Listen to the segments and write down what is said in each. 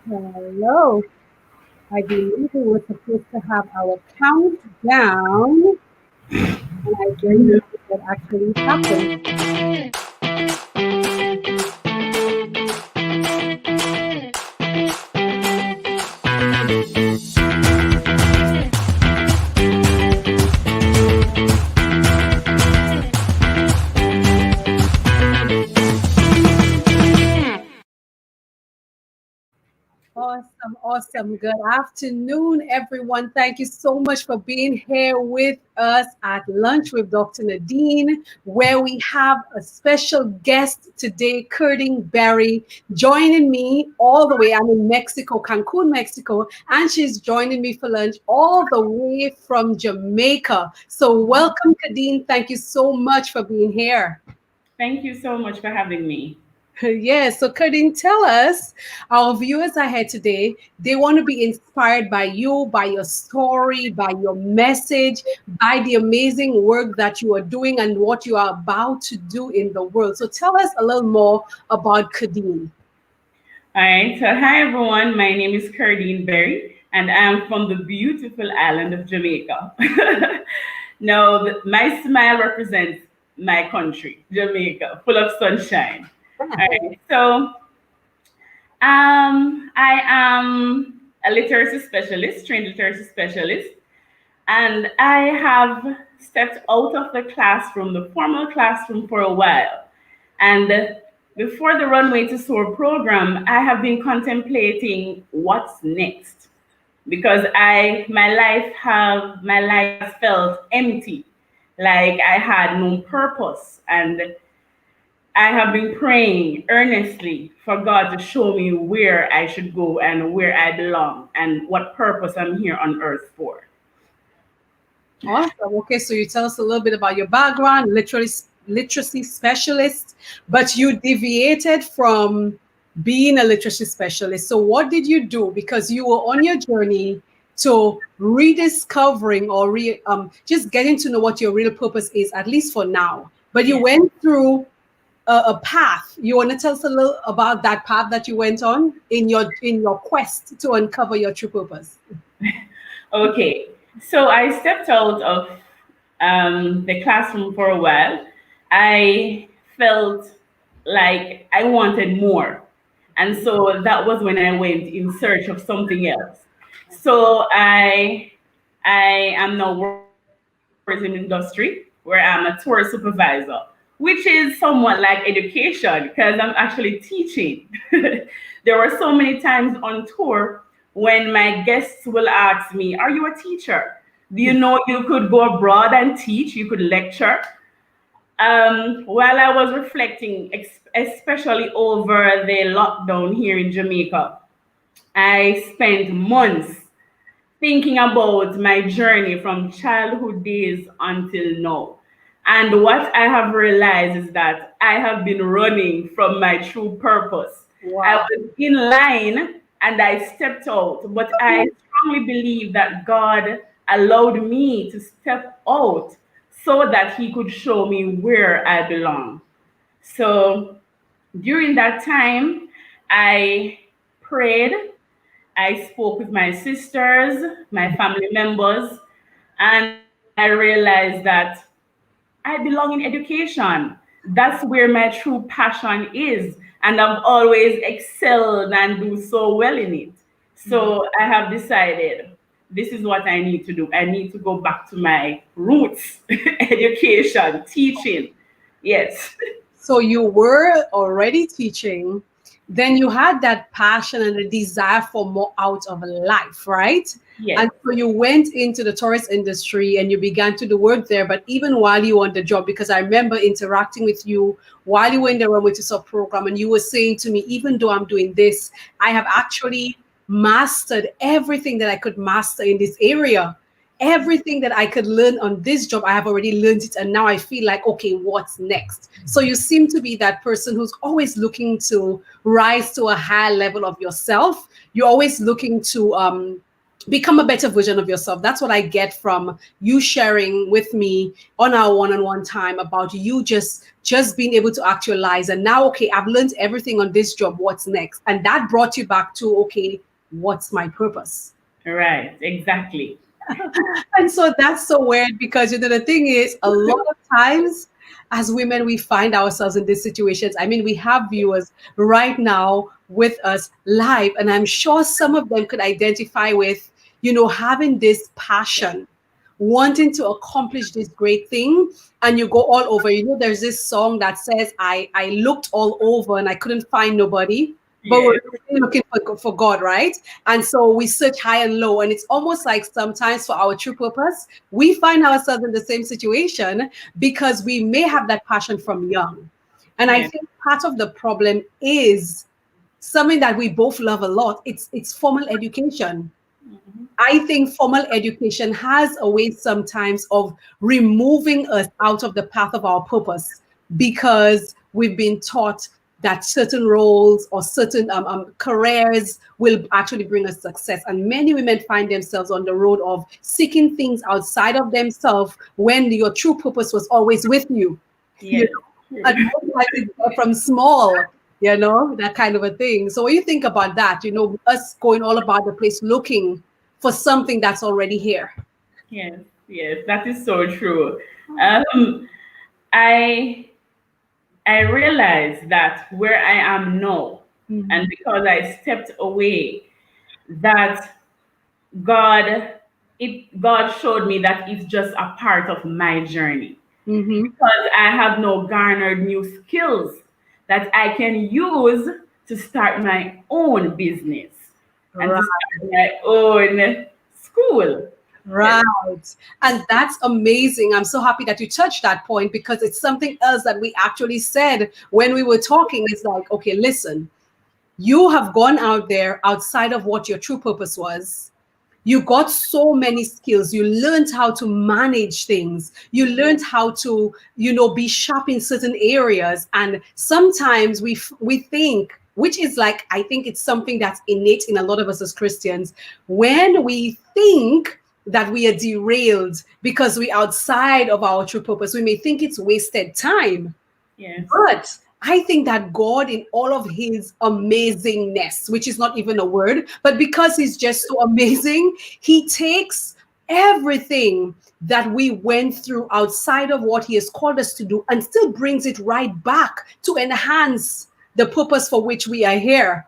Hello. I believe we were supposed to have our countdown, and I don't know if that actually happened. Awesome, awesome. Good afternoon, everyone. Thank you so much for being here with us at Lunch with Dr. Nadine, where we have a special guest today, Kerdeen Berry, joining me all the way. I'm in Mexico, Cancun, Mexico, and she's joining me for lunch all the way from Jamaica. So, welcome, Kerdeen. Thank you so much for being here. Thank you so much for having me. Yes, so Kerdeen, tell us, our viewers are here today. They want to be inspired by you, by your story, by your message, by the amazing work that you are doing and what you are about to do in the world. So tell us a little more about Kerdeen. All right, so hi everyone. My name is Kerdeen Berry, and I'm from the beautiful island of Jamaica. Now, my smile represents my country, Jamaica, full of sunshine. All right, so I am a literacy specialist, trained literacy specialist, and I have stepped out of the classroom, the formal classroom, for a while. And before the Runway to Soar program, I have been contemplating what's next because my life has felt empty, like I had no purpose, and I have been praying earnestly for God to show me where I should go and where I belong and what purpose I'm here on earth for. Awesome. Okay, so you tell us a little bit about your background, literacy specialist, but you deviated from being a literacy specialist. So what did you do? Because you were on your journey to rediscovering or just getting to know what your real purpose is, at least for now. But you Yeah. went through a path. You want to tell us a little about that path that you went on in your quest to uncover your true purpose? Okay, so I stepped out of the classroom for a while. I felt like I wanted more. And so that was when I went in search of something else. So I am now working in the tourism industry where I'm a tour supervisor, which is somewhat like education because I'm actually teaching. There were so many times on tour when my guests will ask me, "Are you a teacher? Do you know you could go abroad and teach? You could lecture?" While I was reflecting, especially over the lockdown here in Jamaica, I spent months thinking about my journey from childhood days until now. And what I have realized is that I have been running from my true purpose. I Wow. was in line and I stepped out, but I strongly believe that God allowed me to step out so that He could show me where I belong. So during that time, I prayed, I spoke with my sisters, my family members, and I realized that I belong in education. That's where my true passion is, and I've always excelled and do so well in it. So I have decided this is what I need to do. I need to go back to my roots, education, teaching. Yes. So you were already teaching, then you had that passion and a desire for more out of life, right? Yes. And so you went into the tourist industry and you began to do work there. But even while you were on the job, because I remember interacting with you while you were in the Runway to Sub program, and you were saying to me, even though I'm doing this, I have actually mastered everything that I could master in this area. Everything that I could learn on this job, I have already learned it. And now I feel like, okay, what's next? So you seem to be that person who's always looking to rise to a higher level of yourself. You're always looking to become a better version of yourself. That's what I get from you sharing with me on our one-on-one time about you just being able to actualize. And now, okay, I've learned everything on this job. What's next? And that brought you back to, okay, what's my purpose? Right, exactly. And so that's so weird because the thing is, a lot of times as women, we find ourselves in these situations. I mean, we have viewers right now with us live, and I'm sure some of them could identify with, having this passion, wanting to accomplish this great thing, and you go all over. There's this song that says, I looked all over and I couldn't find nobody, but we're Yes, really looking for God, right? And so we search high and low. And it's almost like sometimes for our true purpose, we find ourselves in the same situation because we may have that passion from young. And I yes, think part of the problem is something that we both love a lot. It's formal education. mhm, I think formal education has a way sometimes of removing us out of the path of our purpose because we've been taught that certain roles or certain careers will actually bring us success. And many women find themselves on the road of seeking things outside of themselves when your true purpose was always with you. You yes. and most likely from small, that kind of a thing. So when you think about that, us going all about the place looking for something that's already here. Yes, yes, that is so true. Um, I I realized that where I am now, and Mhm. because I stepped away, that God showed me that it's just a part of my journey, Mhm. because I have now garnered new skills that I can use to start my own business and to Right. start my own school. Yes, Right. And that's amazing. I'm so happy that you touched that point because it's something else that we actually said when we were talking. It's like, okay, listen, you have gone out there outside of what your true purpose was. You got so many skills. You learned how to manage things. You learned how to, be sharp in certain areas. And sometimes we think, which is like, I think it's something that's innate in a lot of us as Christians, when we think that we are derailed because we're outside of our true purpose, we may think it's wasted time. yes, But I think that God, in all of his amazingness, which is not even a word, but because he's just so amazing, he takes everything that we went through outside of what he has called us to do and still brings it right back to enhance the purpose for which we are here.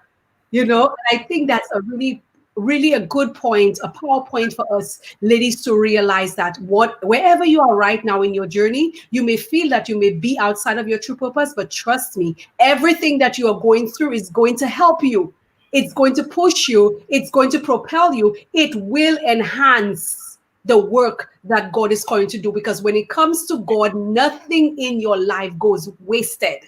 And I think that's a really, really a good point, a power point for us ladies to realize that wherever you are right now in your journey, you may feel that you may be outside of your true purpose, but trust me, everything that you are going through is going to help you. It's going to push you. It's going to propel you. It will enhance the work that God is going to do because when it comes to God, nothing in your life goes wasted.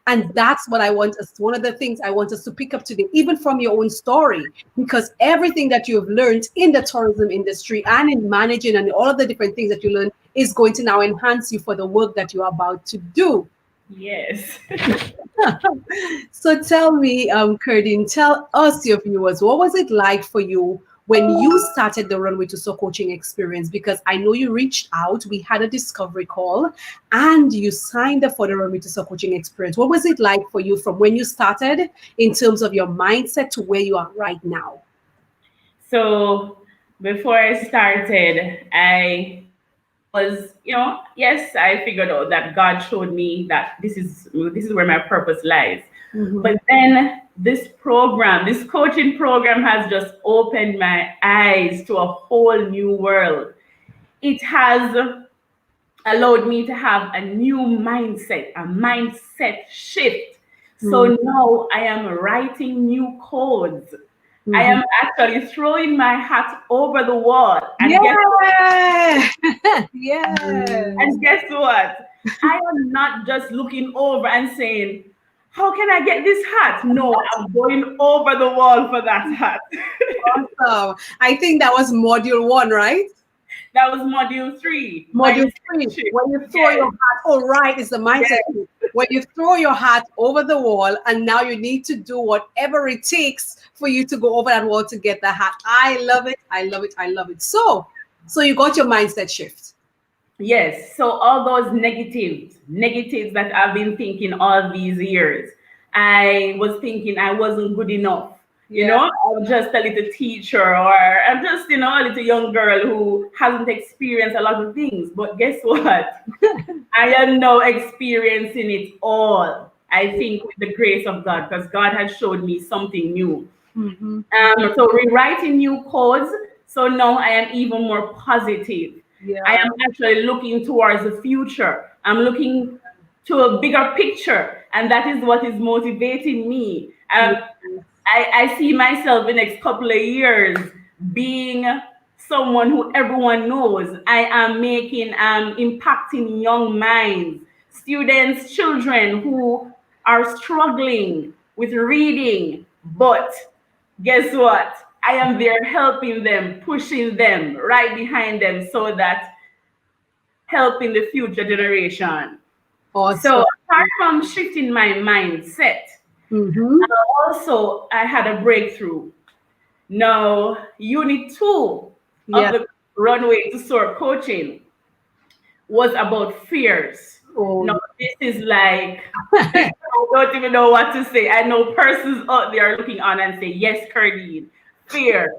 And that's what I want us, one of the things I want us to pick up today, even from your own story, because everything that you have learned in the tourism industry and in managing and all of the different things that you learn is going to now enhance you for the work that you are about to do. yes. So tell me, Kerdeen, tell us, your viewers, what was it like for you when you started the Runway to Soul coaching experience? Because I know you reached out, we had a discovery call, and you signed up for the Runway to Soul coaching experience. What was it like for you from when you started in terms of your mindset to where you are right now? So before I started, I was, yes, I figured out that God showed me that this is where my purpose lies. But Mhm. then this coaching program has just opened my eyes to a whole new world. It has allowed me to have a new mindset, a mindset shift. Mhm. So now I am writing new codes. I Mhm. am actually throwing my hat over the wall. Yeah. Yes. And guess what? I am not just looking over and saying, how can I get this hat? No, I'm going over the wall for that hat. Awesome. I think that was module one, right? That was module 3, Module mindset three, shift. when you throw your Yes, hat, oh, right, it's the mindset. yes, when you throw your hat over the wall and now you need to do whatever it takes for you to go over that wall to get the hat. I love it. I love it. I love it. So you got your mindset shift. Yes, so all those negatives that I've been thinking all these years, I was thinking I wasn't good enough. Yeah. I'm just a little teacher, or I'm just, a little young girl who hasn't experienced a lot of things. But guess what? I am now experiencing it all. I think with the grace of God, because God has showed me something new. Mm-hmm. So rewriting new codes. So now I am even more positive. I Yeah. am actually looking towards the future. I'm looking to a bigger picture, and that is what is motivating me. Yes. I see myself in the next couple of years being someone who everyone knows. I am impacting young minds, students, children who are struggling with reading, but guess what? I am there helping them, pushing them, right behind them, so that helping the future generation. So Awesome. apart from shifting my mindset, Mm-hmm. also I had a breakthrough. Now, unit 2 of Yeah. the Runway to Soar coaching was about fears. Oh, Now, this is like, I don't even know what to say. I know persons out there are looking on and say, yes, Kerdeen, fear.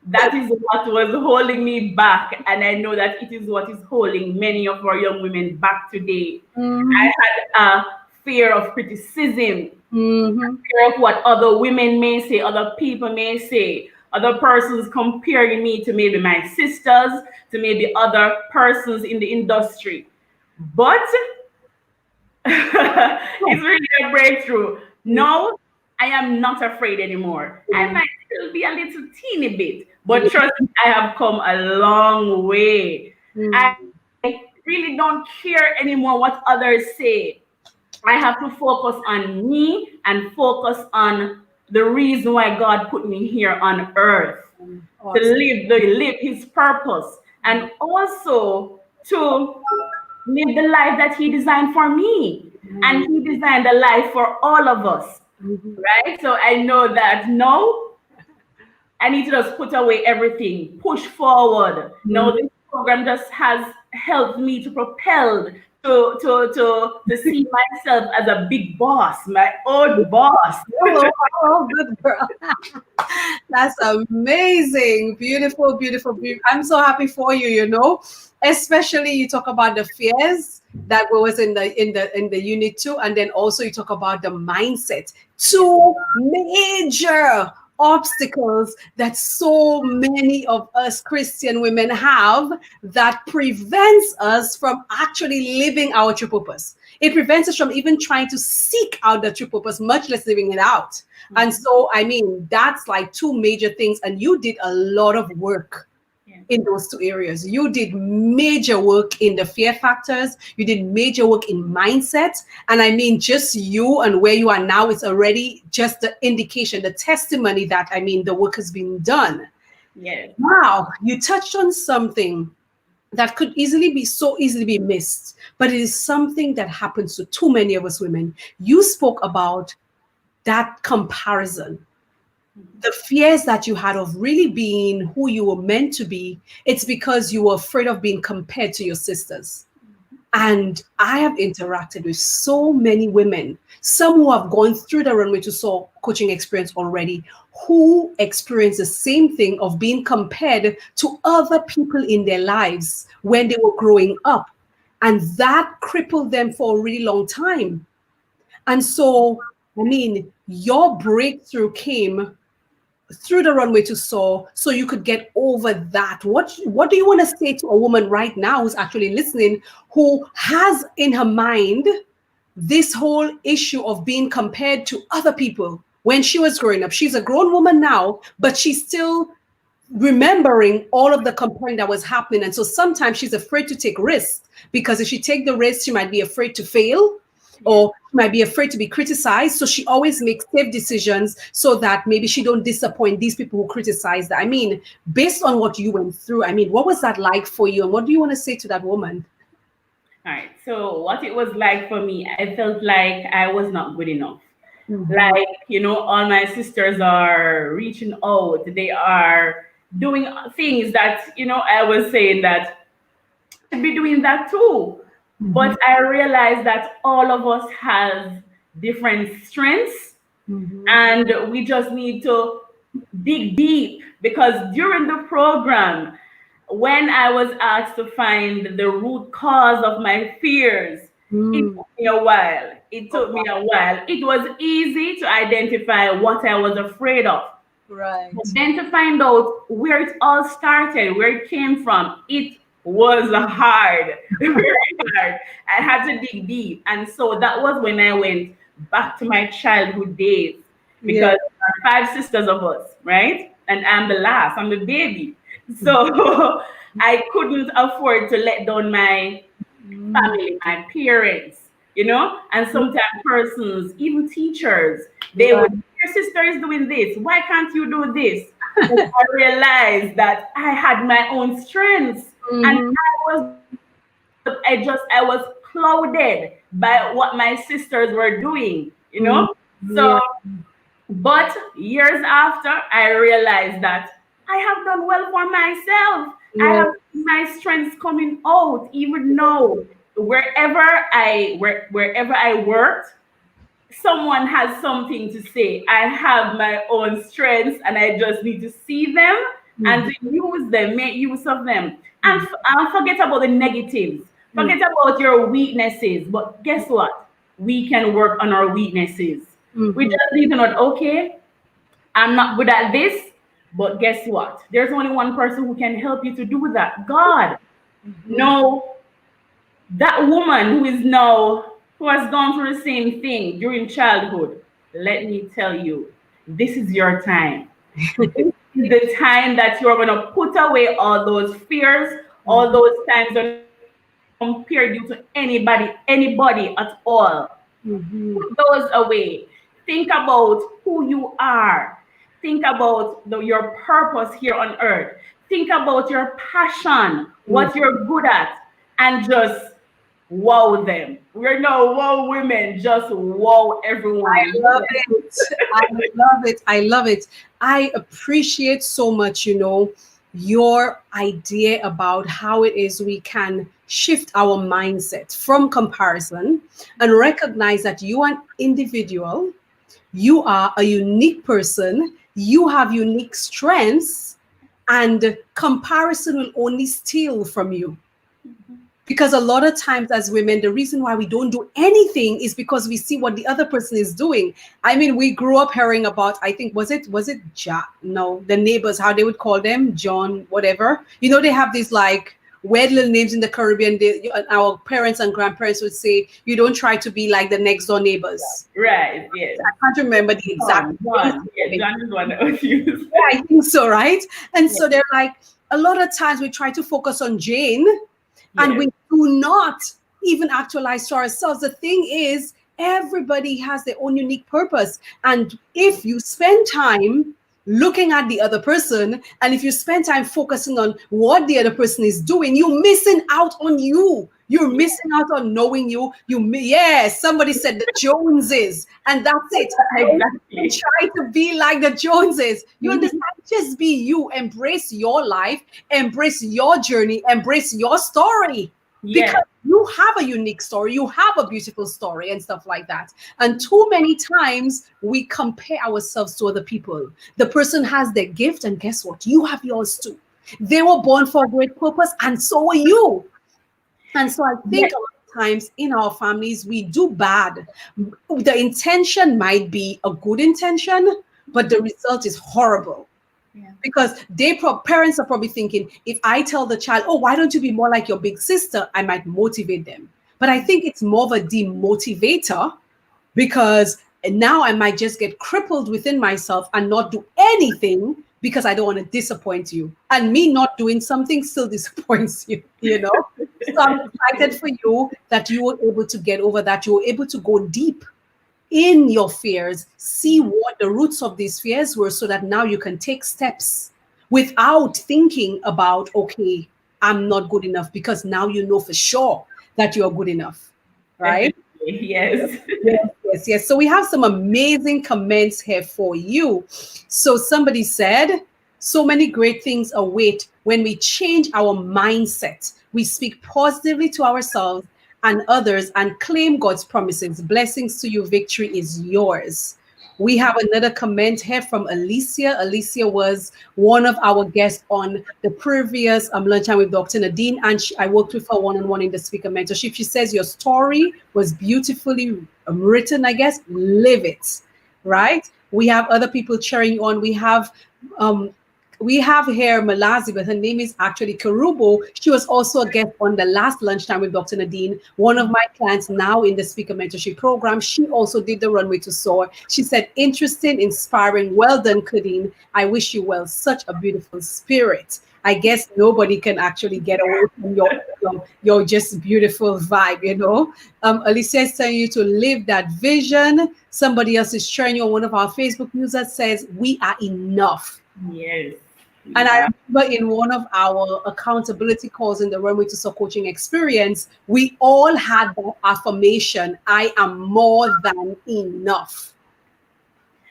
That is what was holding me back. And I know that it is what is holding many of our young women back today. mm-hmm. I had a fear of criticism, Mm-hmm. fear of what other women may say, other people may say, other persons comparing me to maybe my sisters, to maybe other persons in the industry. But it's really a breakthrough. No, I am not afraid anymore. I might still be a little teeny bit, but trust me, I have come a long way. I Mm-hmm. really don't care anymore what others say. I have to focus on me and focus on the reason why God put me here on earth, to Awesome. live his purpose, and also to live the life that he designed for me. And he designed a life for all of us, Mm-hmm. right? So I know that no, I need to just put away everything, push forward. No, Mm-hmm. this program just has helped me to propel, to see myself as a big boss, my own boss. Oh, oh, good girl. That's amazing. Beautiful, beautiful, beautiful. I'm so happy for you, Especially you talk about the fears that was in the unit 2, and then also you talk about the mindset. Two major obstacles that so many of us Christian women have that prevents us from actually living our true purpose. It prevents us from even trying to seek out the true purpose, much less living it out. And so, I mean, that's like two major things. And you did a lot of work Yeah. in those two areas. You did major work in the fear factors, you did major work in mindset. And I mean, just you and where you are now is already just the indication, the testimony that, I mean, the work has been done. Yes. Now, you touched on something that could easily be missed, but it is something that happens to too many of us women. You spoke about that comparison, the fears that you had of really being who you were meant to be. It's because you were afraid of being compared to your sisters. And I have interacted with so many women, some who have gone through the Runway to Soar coaching experience already, who experience the same thing of being compared to other people in their lives when they were growing up. And that crippled them for a really long time. And so, I mean, your breakthrough came through the Runway to Soar so you could get over that. What do you want to say to a woman right now who's actually listening, who has in her mind this whole issue of being compared to other people when she was growing up? She's a grown woman now, but she's still remembering all of the comparing that was happening. And so sometimes she's afraid to take risks, because if she take the risk, she might be afraid to fail, or might be afraid to be criticized. So she always makes safe decisions so that maybe she don't disappoint these people who criticize that. I mean, based on what you went through, I mean, what was that like for you? And what do you want to say to that woman? All right. So what it was like for me, I felt like I was not good enough. Mm-hmm. Like, all my sisters are reaching out. They are doing things that, I was saying that I should be doing that too. Mm-hmm. But I realized that all of us have different strengths, Mm-hmm. and we just need to dig deep, because during the program, when I was asked to find the root cause of my fears, it Mm. took me a while. It Oh, took me wow. a while. It was easy to identify what I was afraid of. But Right. then to find out where it all started, where it came from, it was hard, very hard. I had to dig deep. And so that was when I went back to my childhood days, Yeah. because there are 5 sisters of us, right? And I'm the last, I'm the baby. So I couldn't afford to let down my Mm. family, my parents, and sometimes persons, even teachers, they Right. would, your sister is doing this, why can't you do this? But I realized that I had my own strengths, and Mm-hmm. I was clouded by what my sisters were doing. Mm. So, Yeah. but years after, I realized that I have done well for myself. I Yeah. have seen my strengths coming out, even though wherever I worked, someone has something to say. I have my own strengths, and I just need to see them and Mm-hmm. to use them, make use of them. And forget about the negatives. Mm-hmm. Forget about your weaknesses. But guess what? We can work on our weaknesses. We Mm-hmm. just need to know, okay, I'm not good at this, but guess what? There's only one person who can help you to do that, God. Mm-hmm. No, that woman who has gone through the same thing during childhood, let me tell you, this is your time. This is the time that you're going to put away all those fears, all those times when compared you to anybody at all. Mm-hmm. Put those away. Think about who you are. Think about your purpose here on earth. Think about your passion, Mm-hmm. what you're good at, and just wow them. We're no wow women, just wow everyone. Love it. I love it. I love it. I appreciate so much, your idea about how it is we can shift our mindset from comparison and recognize that you are an individual, you are a unique person, you have unique strengths, and comparison will only steal from you. Because a lot of times as women, the reason why we don't do anything is because we see what the other person is doing. I mean, we grew up hearing about, I think, was it no, the neighbors, how they would call them, John whatever. They have these like weird little names in the Caribbean. Our parents and grandparents would say, you don't try to be like the next door neighbors. Right, yes. I can't remember the exact names. John. Yeah, John is one that was used. Yeah, I think so, right? And Yeah, so they're like, a lot of times we try to focus on Jane and yes. we do not even actualize to ourselves. The thing is, everybody has their own unique purpose. And if you spend time looking at the other person, and if you spend time focusing on what the other person is doing, you're missing out on you. You're missing out on knowing you. Yes, somebody said the Joneses, and that's it. Don't even Exactly. try to be like the Joneses. You Mhm. understand? Just be you. Embrace your life. Embrace your journey. Embrace your story, because Yes. you have a unique story. You have a beautiful story and stuff like that. And too many times we compare ourselves to other people. The person has their gift, and guess what? You have yours too. They were born for a great purpose, and so are you. And so I think Yes. a lot of times in our families, we do bad. The intention might be a good intention, but the result is horrible, Yeah. because parents are probably thinking, if I tell the child, oh, why don't you be more like your big sister, I might motivate them. But I think it's more of a demotivator, because now I might just get crippled within myself and not do anything because I don't want to disappoint you. And me not doing something still disappoints you. So I'm excited for you that you were able to get over that. You were able to go deep in your fears, see what the roots of these fears were, so that now you can take steps without thinking about, okay, I'm not good enough, because now you know for sure that you are good enough, right? Definitely. Yes. Yes, yes, yes. So we have some amazing comments here for you. So somebody said, so many great things await when we change our mindset. We speak positively to ourselves and others and claim God's promises. Blessings to you. Victory is yours. We have another comment here from Alicia. Alicia was one of our guests on the previous Lunchtime with Dr. Nadine, and I worked with her one-on-one in the speaker mentorship. She says your story was beautifully written, I guess. Live it, right? We have other people cheering on. Um, we have here Malazi, but her name is actually Karubo. She was also a guest on the last lunchtime with Dr. Nadine, one of my clients now in the speaker mentorship program. She also did the runway to soar. She said, interesting, inspiring. Well done, Kerdeen. I wish you well. Such a beautiful spirit. I guess nobody can actually get away from your just beautiful vibe, you know. Alicia is telling you to live that vision. Somebody else is sharing you on one of our Facebook users says, we are enough. Yes. And I Yeah. remember in one of our accountability calls in the Runway to Soul coaching experience, we all had that affirmation, I am more than enough.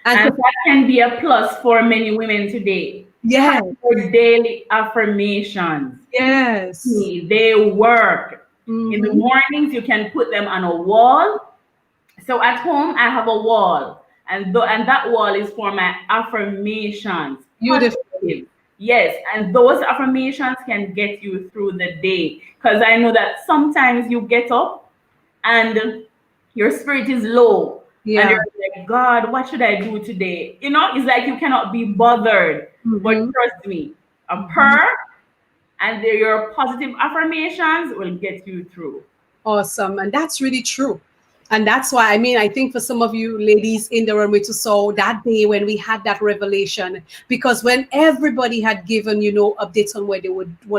And And so, that can be a plus for many women today. Have yes, your daily affirmations. yes. They work. In the Hmm. mornings, you can put them on a wall. So at home, I have a wall, and that wall is for my affirmations, Beautiful. positive. Yes, and those affirmations can get you through the day. Because I know that sometimes you get up and your spirit is low, and Yeah. you're like, God, what should I do today? It's like you cannot be bothered. But Hmm. trust me, a Hmm. prayer and your positive affirmations will get you through. Awesome. And that's really true. And that's why, I mean, I think for some of you ladies in the runway to soul, that day when we had that revelation, because when everybody had given, updates on what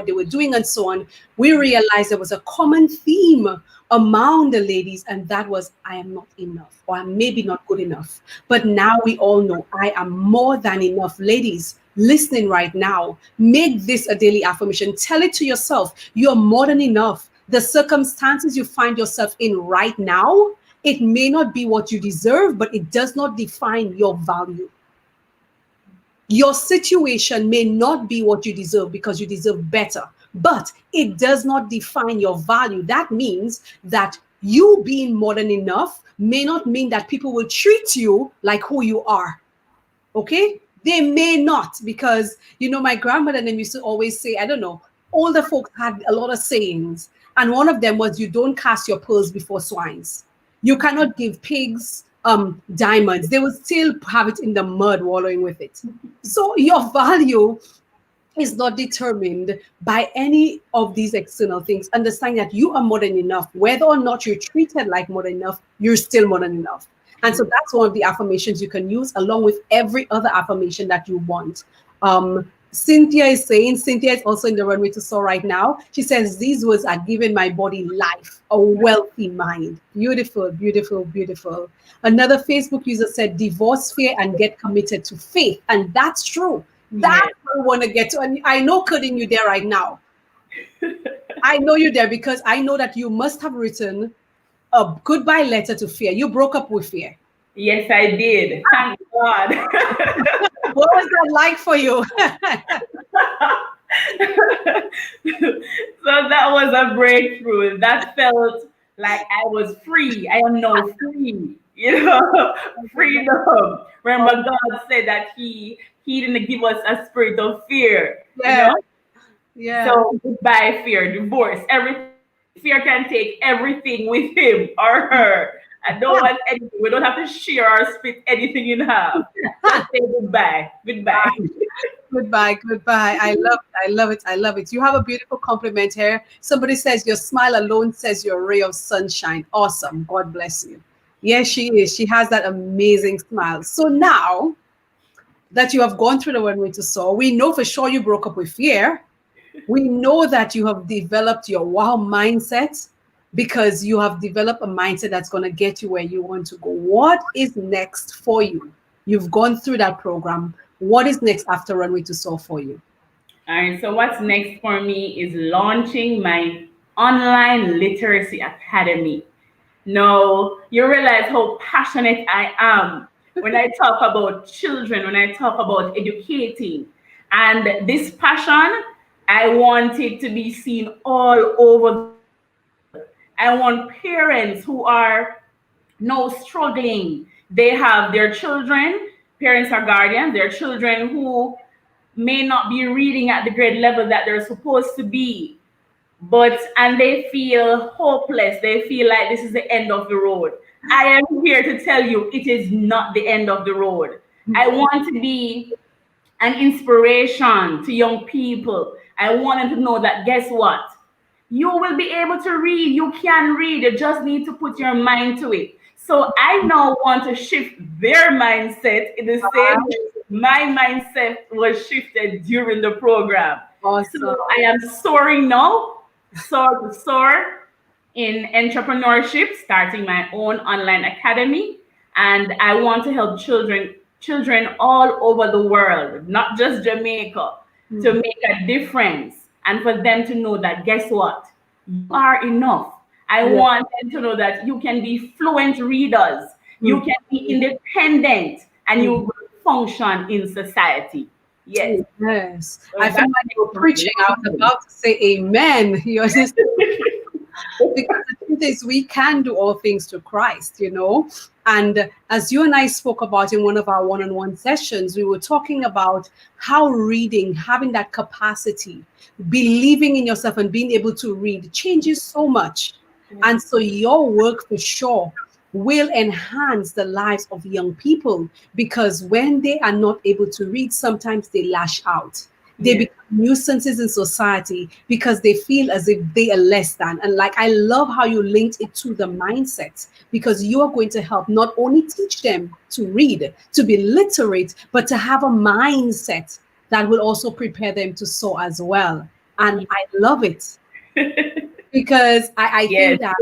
they were doing and so on, we realized there was a common theme among the ladies, and that was, I am not enough, or I'm maybe not good enough. But now we all know I am more than enough. Ladies, listening right now, make this a daily affirmation. Tell it to yourself, you're more than enough. The circumstances you find yourself in right now, it may not be what you deserve, but it does not define your value. Your situation may not be what you deserve because you deserve better, but it does not define your value. That means that you being more than enough may not mean that people will treat you like who you are. Okay? They may not, because my grandmother and them used to always say, I don't know, older folks had a lot of sayings, and one of them was, you don't cast your pearls before swines. You cannot give pigs diamonds. They will still have it in the mud wallowing with it. So your value is not determined by any of these external things. Understand that you are more than enough. Whether or not you're treated like more than enough, you're still more than enough. And so that's one of the affirmations you can use along with every other affirmation that you want. Cynthia is also in the runway to soar right now. She says, these words are giving my body life, a wealthy mind. Beautiful, beautiful, beautiful. Another Facebook user said, divorce fear and get committed to faith. And that's true. That's Yes. what I want to get to. And I know, Cutting, you there right now. I know you're there because I know that you must have written a goodbye letter to fear. You broke up with fear. Yes, I did. Thank God. What was that like for you? So that was a breakthrough. That felt like I was free. I am now free. Freedom. Remember, God said that He didn't give us a spirit of fear. Yeah, yeah. So goodbye, fear, divorce, everything. Fear can take everything with him or her. I don't want anything. We don't have to share or split anything in half. Just say goodbye. Goodbye. Goodbye, goodbye. I love it. I love it. I love it. You have a beautiful compliment here. Somebody says your smile alone says you're a ray of sunshine. Awesome. God bless you. Yes, she is. She has that amazing smile. So now that you have gone through the one way to soar, we know for sure you broke up with fear. We know that you have developed your wow mindset because you have developed a mindset that's going to get you where you want to go. What is next for you? You've gone through that program. What is next after Runway to Soar for you? All right. So what's next for me is launching my Online Literacy Academy. Now, you realize how passionate I am when I talk about children, when I talk about educating. And this passion, I want it to be seen all over the world. I want parents who are now struggling. They have their children, parents are guardians, their children who may not be reading at the grade level that they're supposed to be, but and they feel hopeless. They feel like this is the end of the road. I am here to tell you it is not the end of the road. I want to be an inspiration to young people. I want them to know that guess what? You will be able to read. You can read. You just need to put your mind to it. So I now want to shift their mindset in the same way my mindset was shifted during the program. Awesome. So I am soaring now, soar in entrepreneurship, starting my own online academy, and I want to help children all over the world, not just Jamaica, to make a difference and for them to know that guess what? You are enough. I want them to know that you can be fluent readers, you can be independent, and you will function in society. Yes. Yes. So I feel that's like you're preaching. I was about to say amen. You're just because the truth is we can do all things to Christ, you know. And as you and I spoke about in one of our one-on-one sessions, we were talking about how reading, having that capacity, believing in yourself and being able to read changes so much. And so your work for sure will enhance the lives of young people, because when they are not able to read, sometimes they lash out. They become nuisances in society because they feel as if they are less than. And like, I love how you linked it to the mindset, because you are going to help not only teach them to read, to be literate, but to have a mindset that will also prepare them to soar as well. And I love it because I yes. think that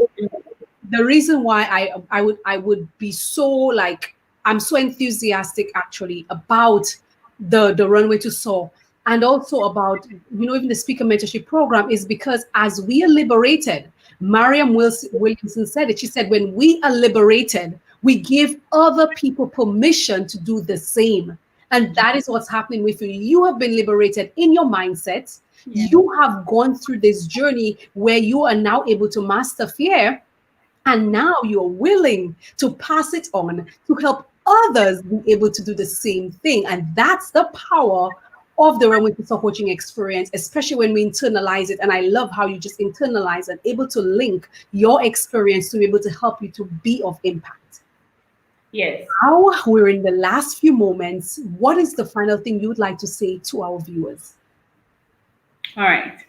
the reason why I would be so like, I'm so enthusiastic actually about the runway to soar, and also about, you know, even the speaker mentorship program, is because as we are liberated, Williamson said it. She said, when we are liberated, we give other people permission to do the same. And that is what's happening with you. You have been liberated in your mindset. You have gone through this journey where you are now able to master fear. And now you're willing to pass it on to help others be able to do the same thing. And that's the power of the Runway to Soar coaching experience, especially when we internalize it. And I love how you just internalize and able to link your experience to be able to help you to be of impact. Yes. Now we're in the last few moments. What is the final thing you would like to say to our viewers? All right.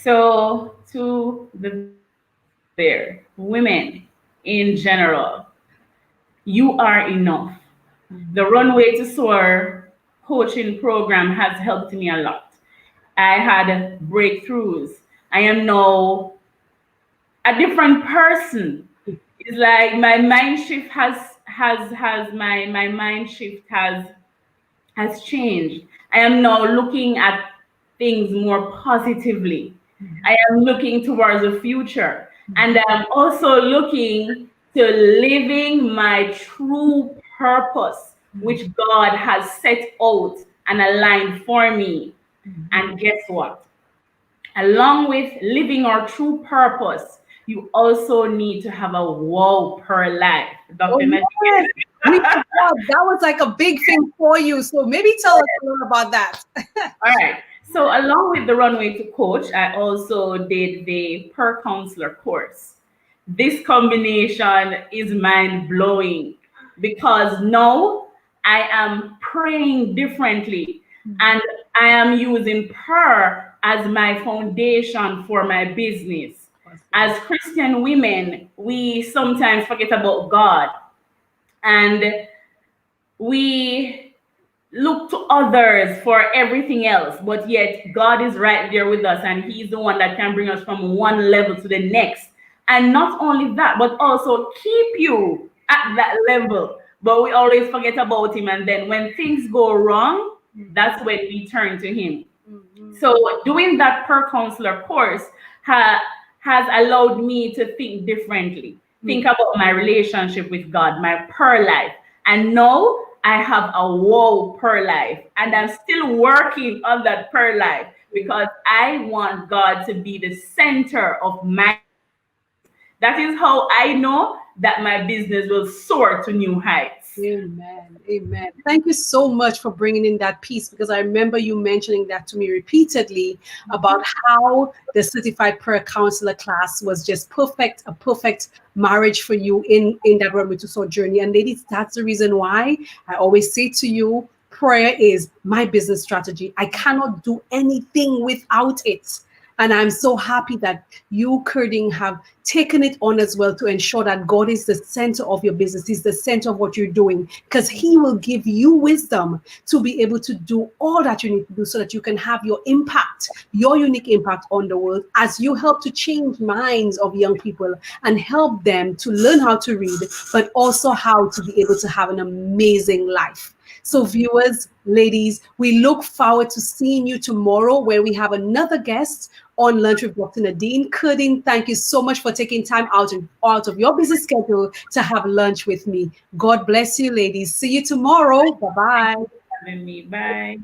So to the viewers out there, women in general, you are enough. The Runway to Soar coaching program has helped me a lot. I had breakthroughs. I am now a different person. It's like my mind shift has my mind shift has changed. I am now looking at things more positively. I am looking towards the future. And I'm also looking to living my true purpose, which God has set out and aligned for me. And guess what? Along with living our true purpose, you also need to have a wow per life. Oh, Dr. Nadine. yes. That was like a big thing for you. So maybe tell us a little about that. All right. So along with the Runway to Coach, I also did the Per Counselor course. This combination is mind blowing because now I am praying differently and I am using Per as my foundation for my business. As Christian women, we sometimes forget about God and we look to others for everything else, but yet God is right there with us and He's the one that can bring us from one level to the next. And not only that, but also keep you at that level. But we always forget about Him. And then when things go wrong, that's when we turn to Him. So doing that Per Counselor course has allowed me to think differently, think about my relationship with God, my prayer life. And now I have a wow prayer life. And I'm still working on that prayer life because I want God to be the center of my business. That is how I know that my business will soar to new heights. Amen. Amen. Thank you so much for bringing in that piece because I remember you mentioning that to me repeatedly about how the certified prayer counselor class was just perfect, a perfect marriage for you in that Run to Soul journey. And ladies, that's the reason why I always say to you, prayer is my business strategy. I cannot do anything without it. And I'm so happy that you, Kerdeen, have taken it on as well to ensure that God is the center of your business. He's the center of what you're doing because He will give you wisdom to be able to do all that you need to do so that you can have your impact, your unique impact on the world as you help to change minds of young people and help them to learn how to read, but also how to be able to have an amazing life. So, viewers, ladies, we look forward to seeing you tomorrow where we have another guest on Lunch with Dr. Nadine. Kerdeen, thank you so much for taking time out of your busy schedule to have lunch with me. God bless you, ladies. See you tomorrow. Bye Thank bye. you for having me. Bye.